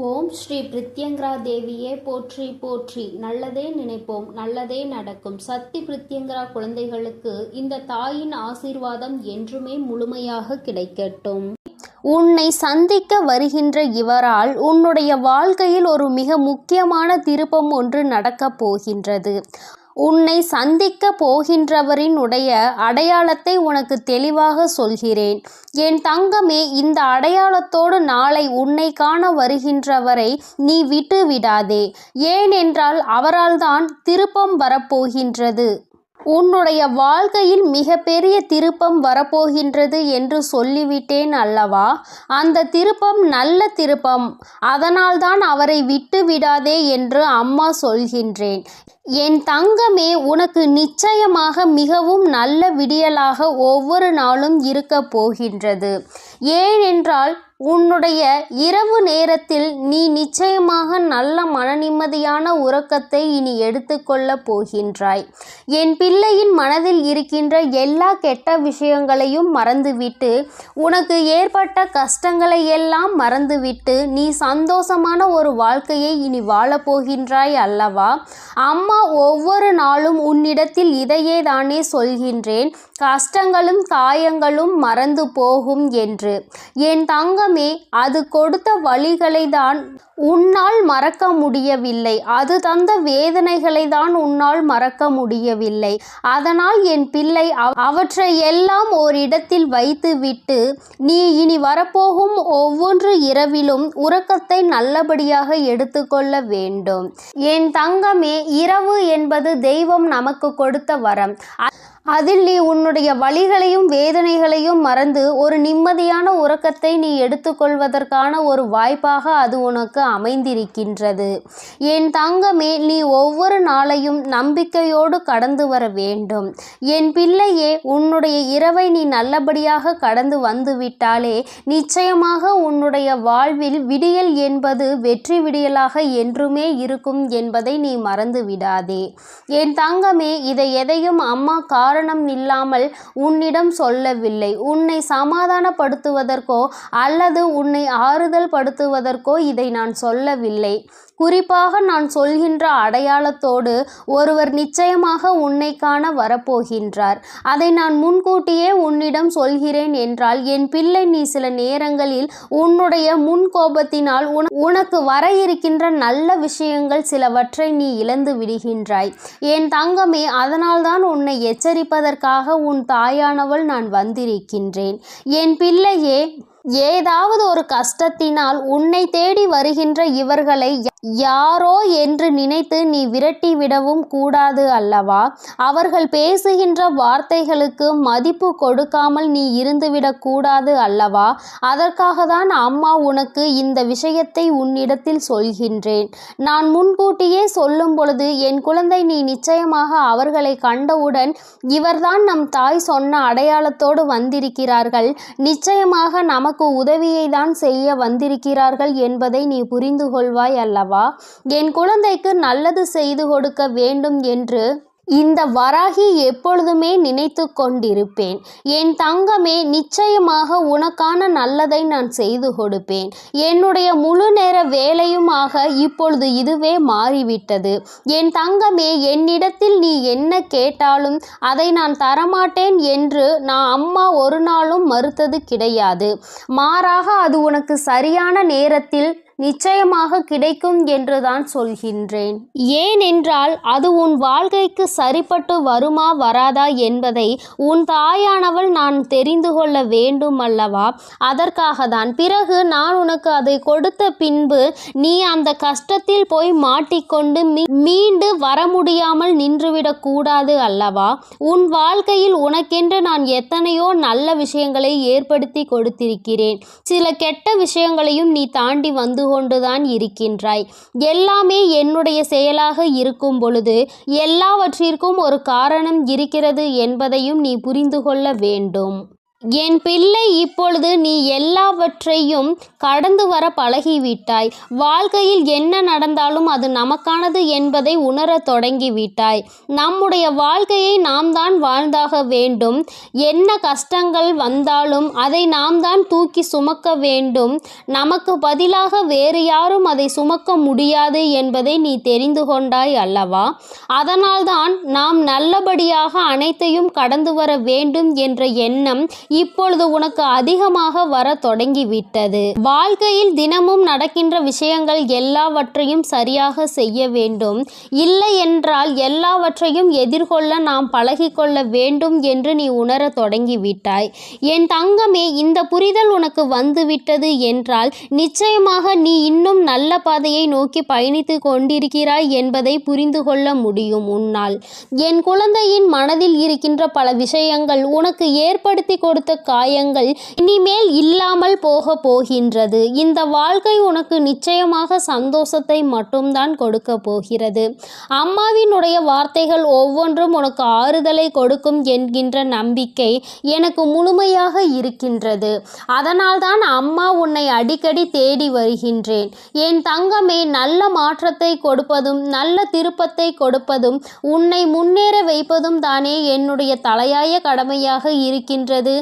ஓம் ஸ்ரீ பிரித்யங்கரா தேவியே போற்றி போற்றி. நல்லதே நினைப்போம், நல்லதே நடக்கும். சக்தி பிரித்யங்கரா குழந்தைகளுக்கு இந்த தாயின் ஆசீர்வாதம் என்றுமே முழுமையாக கிடைக்கட்டும். உன்னை சந்திக்க வருகின்ற இவரால் உன்னுடைய வாழ்க்கையில் ஒரு மிக முக்கியமான திருப்பம் ஒன்று நடக்கப் போகின்றது. உன்னை சந்திக்க போகின்றவரினுடைய அடையாளத்தை உனக்கு தெளிவாக சொல்கிறேன். என் தங்கமே, இந்த அடையாளத்தோடு நாளை உன்னை காண வருகின்றவரை நீ விட்டு விடாதே. ஏனென்றால் அவரால் தான் திருப்பம் வரப்போகின்றது. உன்னுடைய வாழ்க்கையில் மிகப்பெரிய திருப்பம் வரப்போகின்றது என்று சொல்லிவிட்டேன் அல்லவா? அந்த திருப்பம் நல்ல திருப்பம். அதனால்தான் அவரை விட்டு விடாதே என்று அம்மா சொல்கின்றேன். என் தங்கமே, உனக்கு நிச்சயமாக மிகவும் நல்ல விடியலாக ஒவ்வொரு நாளும் இருக்க போகின்றது. ஏனென்றால் உன்னுடைய இரவு நேரத்தில் நீ நிச்சயமாக நல்ல மனநிம்மதியான உறக்கத்தை இனி எடுத்துக்கொள்ளப் போகின்றாய். என் பிள்ளையின் மனதில் இருக்கின்ற எல்லா கெட்ட விஷயங்களையும் மறந்துவிட்டு, உனக்கு ஏற்பட்ட கஷ்டங்களை எல்லாம் மறந்துவிட்டு நீ சந்தோஷமான ஒரு வாழ்க்கையை இனி வாழப்போகின்றாய் அல்லவா? அம்மா ஒவ்வொரு நாளும் உன்னிடத்தில் இதையே தானே சொல்கின்றேன், கஷ்டங்களும் காயங்களும் மறந்து போகும் என்று. என் தங்கமே, அது கொடுத்த வலிகளை தான் உன்னால் மறக்க முடியவில்லை. அது தந்த வேதனைகளை தான் உன்னால் மறக்க முடியவில்லை. அதனால் என் பிள்ளை, அவற்றை எல்லாம் ஓரிடத்தில் வைத்துவிட்டு நீ இனி வரப்போகும் ஒவ்வொரு இரவிலும் உறக்கத்தை நல்லபடியாக எடுத்துக்கொள்ள வேண்டும். என் தங்கமே, இரவு என்பது தெய்வம் நமக்கு கொடுத்த வரம். அதில் நீ உன்னுடைய வலிகளையும் வேதனைகளையும் மறந்து ஒரு நிம்மதியான உறக்கத்தை நீ எடுத்துக்கொள்வதற்கான ஒரு வாய்ப்பாக அது உனக்கு அமைந்திருக்கின்றது. என் தங்கமே, நீ ஒவ்வொரு நாளையும் நம்பிக்கையோடு கடந்து வர வேண்டும். என் பிள்ளையே, உன்னுடைய இரவை நீ நல்லபடியாக கடந்து வந்துவிட்டாலே நிச்சயமாக உன்னுடைய வாழ்வில் விடியல் என்பது வெற்றி விடியலாக என்றுமே இருக்கும் என்பதை நீ மறந்து விடாதே. என் தங்கமே, இதை எதையும் அம்மா காரணம் இல்லாமல் உன்னிடம் சொல்லவில்லை. உன்னை சமாதானப்படுத்துவதற்கோ அல்லது உன்னை ஆறுதல் படுத்துவதற்கோ இதை நான் சொல்லவில்லை. குறிப்பாக நான் சொல்கின்ற அடையாளத்தோடு ஒருவர் நிச்சயமாக உன்னை காண வரப்போகின்றார். அதை நான் முன்கூட்டியே உன்னிடம் சொல்கிறேன் என்றால் என் பிள்ளை, நீ சில நேரங்களில் உன்னுடைய முன்கோபத்தினால் உனக்கு வர இருக்கின்ற நல்ல விஷயங்கள் சிலவற்றை நீ இழந்து விடுகின்றாய். என் தங்கமே, அதனால்தான் உன்னை எச்சரிப்பதற்காக உன் தாயானவள் நான் வந்திருக்கின்றேன். என் பிள்ளையே, ஏதாவது ஒரு கஷ்டத்தினால் உன்னை தேடி வருகின்ற இவர்களை யாரோ என்று நினைத்து நீ விரட்டி விடவும் கூடாது அல்லவா? அவர்கள் பேசுகின்ற வார்த்தைகளுக்கு மதிப்பு கொடுக்காமல் நீ இருந்துவிடக் கூடாது அல்லவா? அதற்காக தான் அம்மா உனக்கு இந்த விஷயத்தை உன்னிடத்தில் சொல்கின்றேன். நான் முன்கூட்டியே சொல்லும் பொழுது, என் குழந்தை, நீ நிச்சயமாக அவர்களை கண்டவுடன் இவர்தான் நம் தாய் சொன்ன அடையாளத்தோடு வந்திருக்கிறார்கள், நிச்சயமாக நமக்கு உதவியை தான் செய்ய வந்திருக்கிறார்கள் என்பதை நீ புரிந்து கொள்வாய் அல்லவா? என் குழந்தைக்கு நல்லது செய்து கொடுக்க வேண்டும் என்று இந்த வராகி எப்பொழுதுமே நினைத்து கொண்டிருப்பேன். என் தங்கமே, நிச்சயமாக உனக்கான நல்லதை நான் செய்து கொடுப்பேன். என்னுடைய முழு நேர வேலையுமாக இப்பொழுது இதுவே மாறிவிட்டது. என் தங்கமே, என்னிடத்தில் நீ என்ன கேட்டாலும் அதை நான் தரமாட்டேன் என்று நான் அம்மா ஒரு நாளும் மறுத்தது கிடையாது. மாறாக அது உனக்கு சரியான நேரத்தில் நிச்சயமாக கிடைக்கும் என்று தான் சொல்கின்றேன். ஏனென்றால் அது உன் வாழ்க்கைக்கு சரிப்பட்டு வருமா வராதா என்பதை உன் தாயானவள் நான் தெரிந்து கொள்ள வேண்டும் அல்லவா? அதற்காக தான். பிறகு நான் உனக்கு அதை கொடுத்த பின்பு நீ அந்த கஷ்டத்தில் போய் மாட்டிக்கொண்டு மீண்டு வர முடியாமல் நின்றுவிடக் கூடாது அல்லவா? உன் வாழ்க்கையில் உனக்கென்று நான் எத்தனையோ நல்ல விஷயங்களை ஏற்படுத்தி கொடுத்திருக்கிறேன். சில கெட்ட விஷயங்களையும் நீ தாண்டி வந்து கொண்டுதான் இருக்கின்றாய். எல்லாமே என்னுடைய செயலாக இருக்கும் பொழுது எல்லாவற்றிற்கும் ஒரு காரணம் இருக்கிறது என்பதையும் நீ புரிந்து கொள்ள வேண்டும். என் பிள்ளை, இப்பொழுது நீ எல்லாவற்றையும் கடந்து வர பழகிவிட்டாய். வாழ்க்கையில் என்ன நடந்தாலும் அது நமக்கானது என்பதை உணரத் தொடங்கிவிட்டாய். நம்முடைய வாழ்க்கையை நாம் தான் வாழ்ந்தாக வேண்டும். என்ன கஷ்டங்கள் வந்தாலும் அதை நாம் தான் தூக்கி சுமக்க வேண்டும். நமக்கு பதிலாக வேறு யாரும் அதை சுமக்க முடியாது என்பதை நீ தெரிந்து கொண்டாய் அல்லவா? அதனால்தான் நாம் நல்லபடியாக அனைத்தையும் கடந்து வர வேண்டும் என்ற எண்ணம் இப்பொழுது உனக்கு அதிகமாக வர தொடங்கிவிட்டது. வாழ்க்கையில் தினமும் நடக்கின்ற விஷயங்கள் எல்லாவற்றையும் சரியாக செய்ய வேண்டும். இல்லை என்றால் எல்லாவற்றையும் எதிர்கொள்ள நாம் பழகிக்கொள்ள வேண்டும் என்று நீ உணர தொடங்கிவிட்டாய். என் தங்கமே, இந்த புரிதல் உனக்கு வந்துவிட்டது என்றால் நிச்சயமாக நீ இன்னும் நல்ல பாதையை நோக்கி பயணித்து கொண்டிருக்கிறாய் என்பதை புரிந்து கொள்ள முடியும் உன்னால். என் குழந்தையின் மனதில் இருக்கின்ற பல விஷயங்கள் உனக்கு ஏற்படுத்தி கொடுத்த காயங்கள் இனிமேல் இல்லாமல் போகின்றது. இந்த வாழ்க்கை உனக்கு நிச்சயமாக சந்தோஷத்தை மட்டும்தான் கொடுக்க போகிறது. அம்மாவினுடைய வார்த்தைகள் ஒவ்வொன்றும் உனக்கு ஆறுதலை கொடுக்கும் என்கின்ற நம்பிக்கை எனக்கு முழுமையாக இருக்கின்றது. அதனால்தான் அம்மா உன்னை அடிக்கடி தேடி வருகின்றேன். என் தங்கமே, நல்ல மாற்றத்தை கொடுப்பதும் நல்ல திருப்பத்தை கொடுப்பதும் உன்னை முன்னேற வைப்பதும் தானே என்னுடைய தலையாய கடமையாக இருக்கின்றது.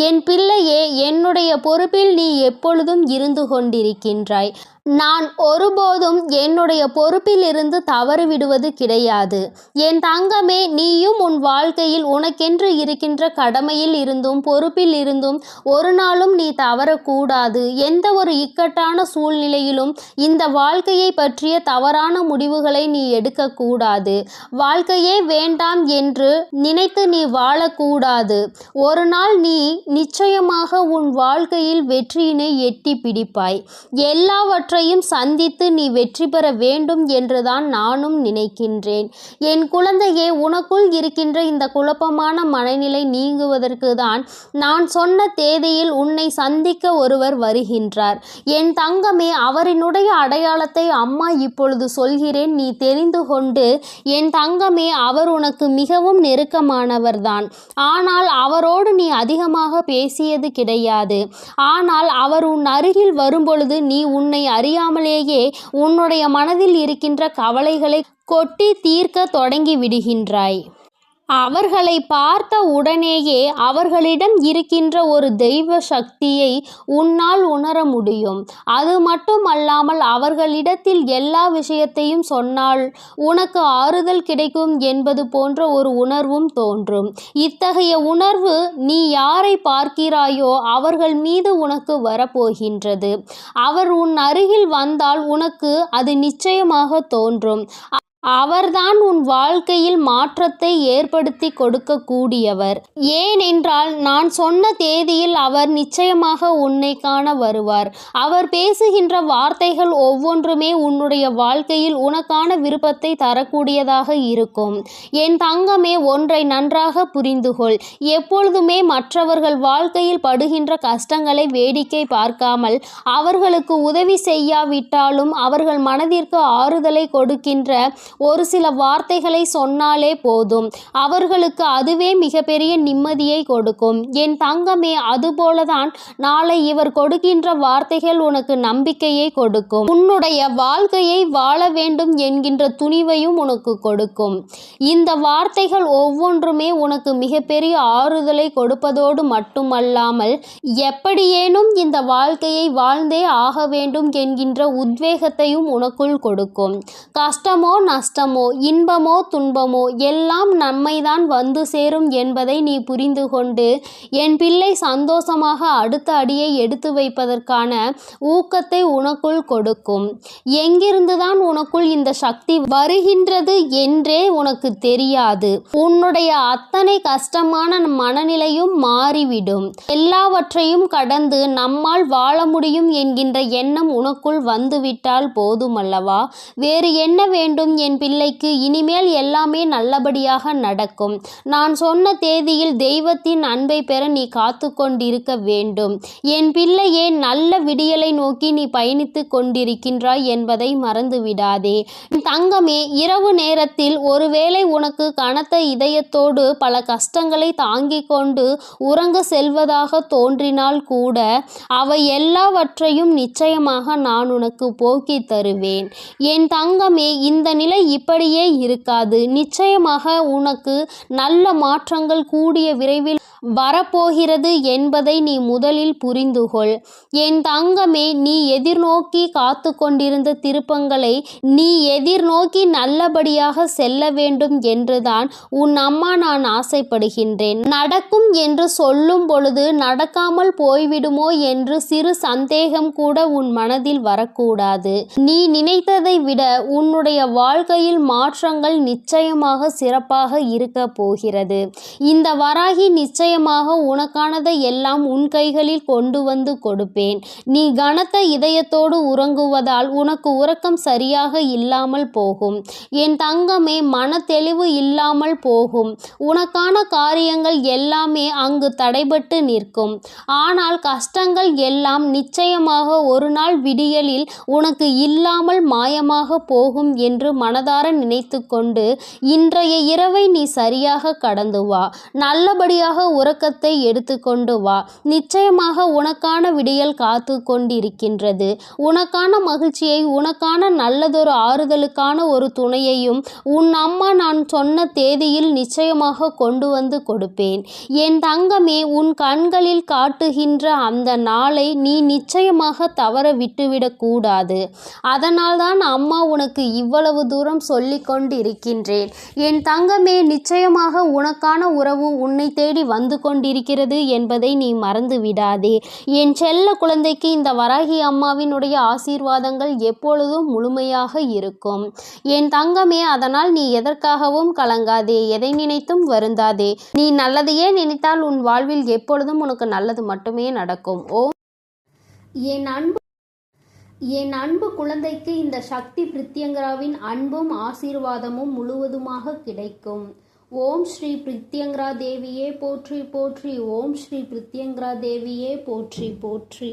என் பிள்ளையே, என்னுடைய பொறுப்பில் நீ எப்பொழுதும் இருந்து கொண்டிருக்கின்றாய். நான் ஒருபோதும் என்னுடைய பொறுப்பிலிருந்து தவறிவிடுவது கிடையாது. என் தங்கமே, நீயும் உன் வாழ்க்கையில் உனக்கென்று இருக்கின்ற கடமையில் இருந்தும் பொறுப்பில் இருந்தும் ஒரு நாளும் நீ தவறக்கூடாது. எந்த ஒரு இக்கட்டான சூழ்நிலையிலும் இந்த வாழ்க்கையை பற்றிய தவறான முடிவுகளை நீ எடுக்கக்கூடாது. வாழ்க்கையே வேண்டாம் என்று நினைத்து நீ வாழக்கூடாது. ஒரு நாள் நீ நிச்சயமாக உன் வாழ்க்கையில் வெற்றியினை எட்டி பிடிப்பாய். எல்லாவற்றையும் சந்தித்து நீ வெற்றி பெற வேண்டும் என்றுதான் நானும் நினைக்கின்றேன். என் குழந்தையே, உனக்குள் இருக்கின்ற இந்த குழப்பமான மனநிலை நீங்குவதற்கு தான் நான் சொன்ன தேதியில் உன்னை சந்திக்க ஒருவர் வருகின்றார். என் தங்கமே, அவரினுடைய அடையாளத்தை அம்மா இப்பொழுது சொல்கிறேன், நீ தெரிந்து கொண்டு. என் தங்கமே, அவர் உனக்கு மிகவும் நெருக்கமானவர்தான். ஆனால் அவரோடு நீ அதிகமாக பேசியது கிடையாது. ஆனால் அவர் உன் அருகில் வரும்பொழுது நீ உன்னை அறியாமலேயே உன்னுடைய மனதில் இருக்கின்ற கவலைகளை கொட்டி தீர்க்க தொடங்கி விடுகின்றாய். அவர்களை பார்த்த உடனேயே அவர்களிடம் இருக்கின்ற ஒரு தெய்வ சக்தியை உன்னால் உணர முடியும். அது மட்டுமல்லாமல் அவர்களிடத்தில் எல்லா விஷயத்தையும் சொன்னால் உனக்கு ஆறுதல் கிடைக்கும் என்பது போன்ற ஒரு உணர்வும் தோன்றும். இத்தகைய உணர்வு நீ யாரை பார்க்கிறாயோ அவர்கள் மீது உனக்கு வரப்போகின்றது. அவர் உன் அருகில் வந்தால் உனக்கு அது நிச்சயமாக தோன்றும். அவர்தான் உன் வாழ்க்கையில் மாற்றத்தை ஏற்படுத்தி கொடுக்கக்கூடியவர். ஏனென்றால் நான் சொன்ன தேதியில் அவர் நிச்சயமாக உன்னை காண வருவார். அவர் பேசுகின்ற வார்த்தைகள் ஒவ்வொன்றுமே உன்னுடைய வாழ்க்கையில் உனக்கான விருப்பத்தை தரக்கூடியதாக இருக்கும். என் தங்கமே, ஒன்றை நன்றாக புரிந்துகொள். எப்பொழுதுமே மற்றவர்கள் வாழ்க்கையில் படுகின்ற கஷ்டங்களை வேடிக்கை பார்க்காமல் அவர்களுக்கு உதவி செய்யாவிட்டாலும் அவர்கள் மனதிற்கு ஆறுதலை கொடுக்கின்ற ஒரு சில வார்த்தைகளை சொன்னாலே போதும். அவர்களுக்கு அதுவே மிகப்பெரிய நிம்மதியை கொடுக்கும். என் தங்கமே, அதுபோலதான் நாளை இவர் கொடுக்கின்ற வார்த்தைகள் உனக்கு நம்பிக்கையை கொடுக்கும். உன்னுடைய வாழ்க்கையை வாழ வேண்டும் என்கின்ற துணிவையும் உனக்கு கொடுக்கும். இந்த வார்த்தைகள் ஒவ்வொன்றுமே உனக்கு மிகப்பெரிய ஆறுதலை கொடுப்பதோடு மட்டுமல்லாமல் எப்படியேனும் இந்த வாழ்க்கையை வாழ்ந்தே ஆக வேண்டும் என்கின்ற உத்வேகத்தையும் உனக்குள் கொடுக்கும். கஷ்டமோ நஷ்டமோ இன்பமோ துன்பமோ எல்லாம் நம்மைதான் வந்து சேரும் என்பதை நீ புரிந்து கொண்டு என் பிள்ளை சந்தோஷமாக அடுத்த அடியை எடுத்து வைப்பதற்கான ஊக்கத்தை உனக்குள் கொடுக்கும். எங்கிருந்துதான் உனக்குள் இந்த சக்தி வருகின்றது என்றே உனக்கு தெரியாது. உன்னுடைய அத்தனை கஷ்டமான மனநிலையும் மாறிவிடும். எல்லாவற்றையும் கடந்து நம்மால் வாழ முடியும் என்கின்ற எண்ணம் உனக்குள் வந்துவிட்டால் போதுமல்லவா? வேறு என்ன வேண்டும் என் பிள்ளைக்கு இனிமேல் எல்லாமே நல்லபடியாக நடக்கும். நான் சொன்ன தேதியில் தெய்வத்தின் அன்பை பெற நீ காத்து கொண்டிருக்க வேண்டும். என் பிள்ளையே, நல்ல விடியலை நோக்கி நீ பயணித்து கொண்டிருக்கின்றாய் என்பதை மறந்து விடாதே. தங்கமே, இரவு நேரத்தில் ஒருவேளை உனக்கு கனத்த இதயத்தோடு பல கஷ்டங்களை தாங்கிக் கொண்டு உறங்க செல்வதாக தோன்றினால் கூட அவை எல்லாவற்றையும் நிச்சயமாக நான் உனக்கு போக்கி தருவேன். என் தங்கமே, இந்த நிலை இப்படியே இருக்காது. நிச்சயமாக உனக்கு நல்ல மாற்றங்கள் கூடிய விரைவில் வரப்போகிறது என்பதை நீ முதலில் புரிந்துகொள். என் தங்கமே, நீ எதிர்நோக்கி காத்து கொண்டிருந்த திருப்பங்களை நீ எதிர்நோக்கி நல்லபடியாக செல்ல வேண்டும் என்றுதான் உன் அம்மா நான் ஆசைப்படுகின்றேன். நடக்கும் என்று சொல்லும் பொழுது நடக்காமல் போய்விடுமோ என்று சிறு சந்தேகம் கூட உன் மனதில் வரக்கூடாது. நீ நினைத்ததை விட உன்னுடைய வாழ்க்கையில் மாற்றங்கள் நிச்சயமாக சிறப்பாக இருக்க போகிறது. இந்த வராகி நிச்சயமாக உனக்கானதை எல்லாம் உன் கைகளில் கொண்டு வந்து கொடுப்பேன். நீ கனத்த இதயத்தோடு உறங்குவதால் உனக்கு உறக்கம் சரியாக இல்லாமல் போகும். என் தங்கமே, மன தெளிவு இல்லாமல் போகும். உனக்கான காரியங்கள் எல்லாமே அங்கு தடைபட்டு நிற்கும். ஆனால் கஷ்டங்கள் எல்லாம் நிச்சயமாக ஒரு நாள் விடியலில் உனக்கு இல்லாமல் மாயமாக போகும் என்று மனதார நினைத்து கொண்டு இன்றைய இரவை நீ சரியாக கடந்து வா. நல்லபடியாக உறக்கத்தை எடுத்துக்கொண்டு வா. நிச்சயமாக உனக்கான விடியல் காத்து கொண்டிருக்கின்றது. உனக்கான மகிழ்ச்சியை, உனக்கான நல்லதொரு ஆறுதலுக்கான ஒரு துணையையும் உன் அம்மா நான் சொன்ன தேதியில் நிச்சயமாக கொண்டு வந்து கொடுப்பேன். என் தங்கமே, உன் கண்களில் காட்டுகின்ற அந்த நாளை நீ நிச்சயமாக தவற விட்டுவிடக் கூடாது. அதனால்தான் அம்மா உனக்கு இவ்வளவு தூரம் சொல்லிக் கொண்டிருக்கின்றேன். என் தங்கமே, நிச்சயமாக உனக்கான உறவு உன்னை தேடி வந்து கொண்டிருக்கிறது என்பதை நீ மறந்து விடாதே. என் செல்ல குழந்தைக்கு இந்த வராகி அம்மாவினுடைய ஆசீர்வாதங்கள் எப்பொழுதும் முழுமையாக இருக்கும். என் தங்கமே, அதனால் நீ எதற்காகவும் கலங்காதே, எதை நினைத்தும் வருந்தாதே. நீ நல்லதையே நினைத்தால் உன் வாழ்வில் எப்பொழுதும் உனக்கு நல்லது மட்டுமே நடக்கும். என் அன்பு குழந்தைக்கு இந்த சக்தி பிரித்யங்கராவின் அன்பும் ஆசீர்வாதமும் முழுவதுமாக கிடைக்கும். ஓம் ஸ்ரீ பிரித்யங்கரா தேவியே போற்றி போற்றி. ஓம் ஸ்ரீ பிரித்யங்கரா தேவியே போற்றி போற்றி.